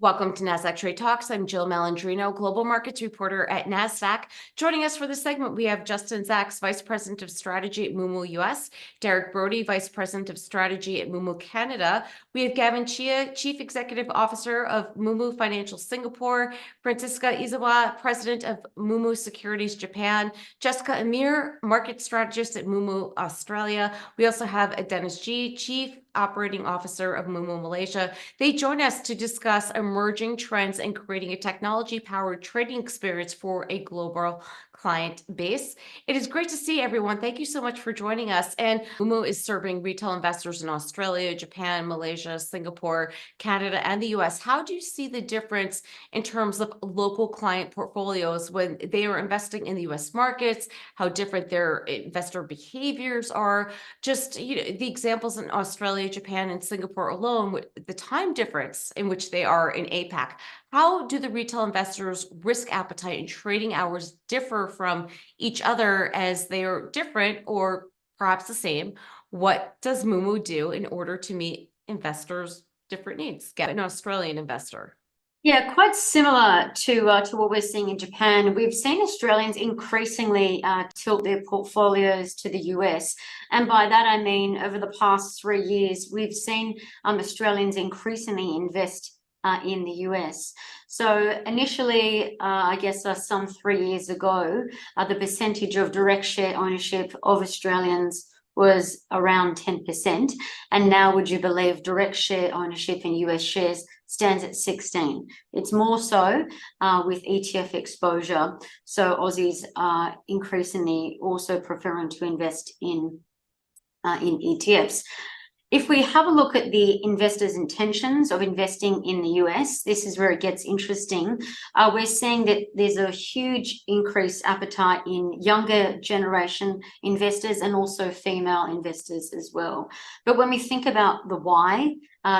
Welcome to Nasdaq Trade Talks. I'm Jill Malandrino, Global Markets Reporter at Nasdaq. Joining us for this segment, we have Justin Zacks, Vice President of Strategy at Moomoo US, Derek Brody, Vice President of Strategy at Moomoo Canada. We have Gavin Chia, Chief Executive Officer of Moomoo Financial Singapore, Francisca Izawa, President of Moomoo Securities Japan, Jessica Amir, Market Strategist at Moomoo Australia. We also have Dennis G, Chief Operating Officer of Moomoo Malaysia. They join us to discuss emerging trends and creating a technology-powered trading experience for a global client base. It is great to see everyone. Thank you so much for joining us. And Moomoo is serving retail investors in Australia, Japan, Malaysia, Singapore, Canada, and the US. How do you see the difference in terms of local client portfolios when they are investing in the US markets, how different their investor behaviors are? Just, the examples in Australia, Japan, and Singapore alone, the time difference in which they are in APAC. How do the retail investors' risk appetite and trading hours differ from each other as they are different or perhaps the same? What does Moomoo do in order to meet investors' different needs? Get an Australian investor. Yeah, quite similar to what we're seeing in Japan. We've seen Australians increasingly tilt their portfolios to the US. And by that, I mean, over the past 3 years, we've seen Australians increasingly invest in the US. So initially, I guess some 3 years ago, the percentage of direct share ownership of Australians was around 10%. And now, would you believe, direct share ownership in US shares stands at 16. It's more so with ETF exposure. So Aussies are increasingly also preferring to invest in ETFs. If we have a look at the investors' intentions of investing in the US, this is where it gets interesting. We're seeing that there's a huge increased appetite in younger generation investors and also female investors as well. But when we think about the why,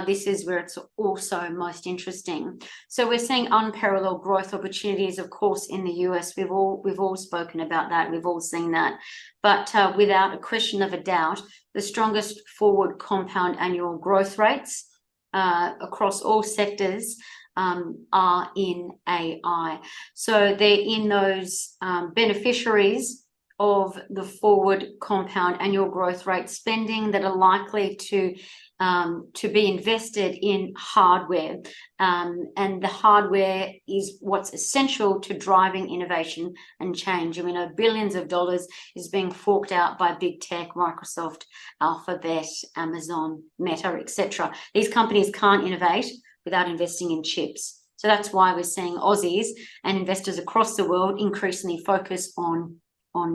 this is where it's also most interesting. So we're seeing unparalleled growth opportunities, of course, in the US. We've all spoken about that. We've all seen that. But without a question of a doubt, the strongest forward compound annual growth rates across all sectors are in AI. So they're in those beneficiaries of the forward compound annual growth rate spending that are likely to be invested in hardware. And the hardware is what's essential to driving innovation and change. And we know billions of dollars is being forked out by big tech, Microsoft, Alphabet, Amazon, Meta, etc. These companies can't innovate without investing in chips. So that's why we're seeing Aussies and investors across the world increasingly focus on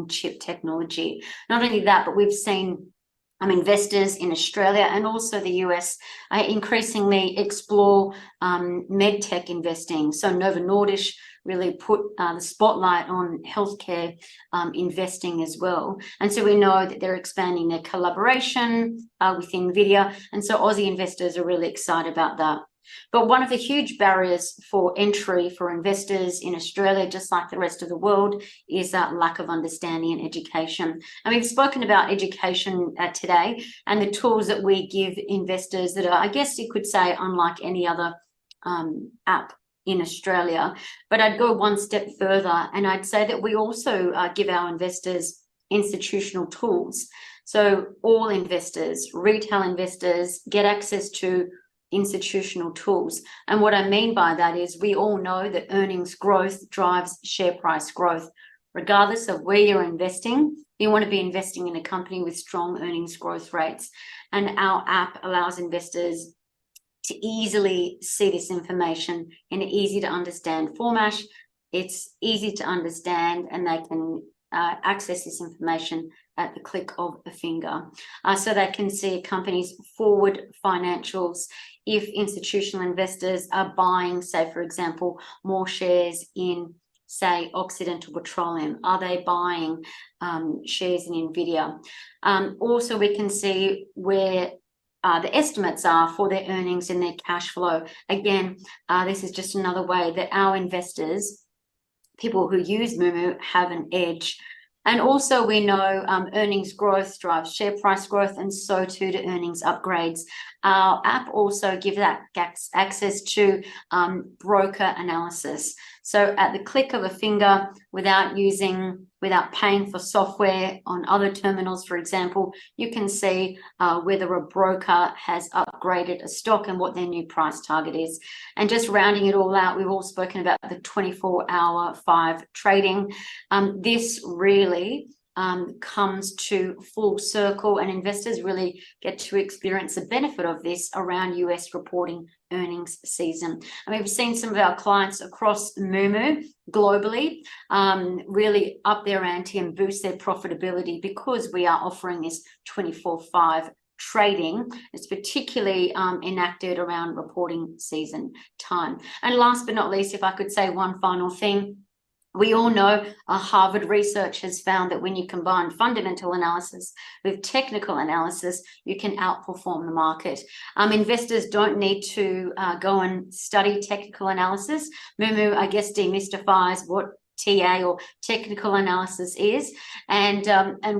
chip technology. Not only that, but we've seen investors in Australia and also the US increasingly explore medtech investing. So Novo Nordisk really put the spotlight on healthcare investing as well. And so we know that they're expanding their collaboration with NVIDIA. And so Aussie investors are really excited about that. But one of the huge barriers for entry for investors in Australia, just like the rest of the world, is that lack of understanding and education. And we've spoken about education today and the tools that we give investors that are, I guess you could say, unlike any other app in Australia. But I'd go one step further and I'd say that we also give our investors institutional tools. So all investors, retail investors, get access to institutional tools. And what I mean by that is we all know that earnings growth drives share price growth. Regardless of where you're investing, you want to be investing in a company with strong earnings growth rates. And our app allows investors to easily see this information in an easy to understand format. It's easy to understand and they can access this information at the click of a finger. So they can see a company's forward financials. If institutional investors are buying, say, for example, more shares in, say, Occidental Petroleum, are they buying shares in NVIDIA? Also, we can see where the estimates are for their earnings and their cash flow. Again, this is just another way that our investors, people who use Moomoo, have an edge. And also we know earnings growth drives share price growth, and so too do earnings upgrades. Our app also gives that access to broker analysis. So at the click of a finger, without paying for software on other terminals, for example, you can see whether a broker has upgraded a stock and what their new price target is. And just rounding it all out, we've all spoken about the 24-hour 5 trading. This really comes to full circle, and investors really get to experience the benefit of this around US reporting earnings season. I mean, we've seen some of our clients across Moomoo globally really up their ante and boost their profitability because we are offering this 24/5 trading. It's particularly enacted around reporting season time. And last but not least, if I could say one final thing, we all know Harvard research has found that when you combine fundamental analysis with technical analysis, you can outperform the market. Investors don't need to go and study technical analysis. Moomoo, I guess, demystifies what TA or technical analysis is, and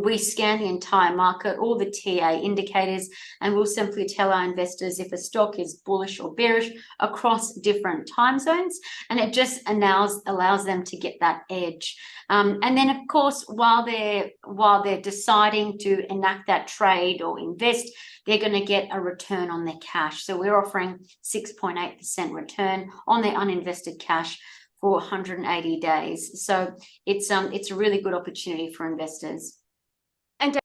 we scan the entire market, all the TA indicators, and we'll simply tell our investors if a stock is bullish or bearish across different time zones, and it just allows them to get that edge. And then, of course, while they're deciding to enact that trade or invest, they're going to get a return on their cash. So we're offering 6.8% return on their uninvested cash for 180 days. So it's a really good opportunity for investors.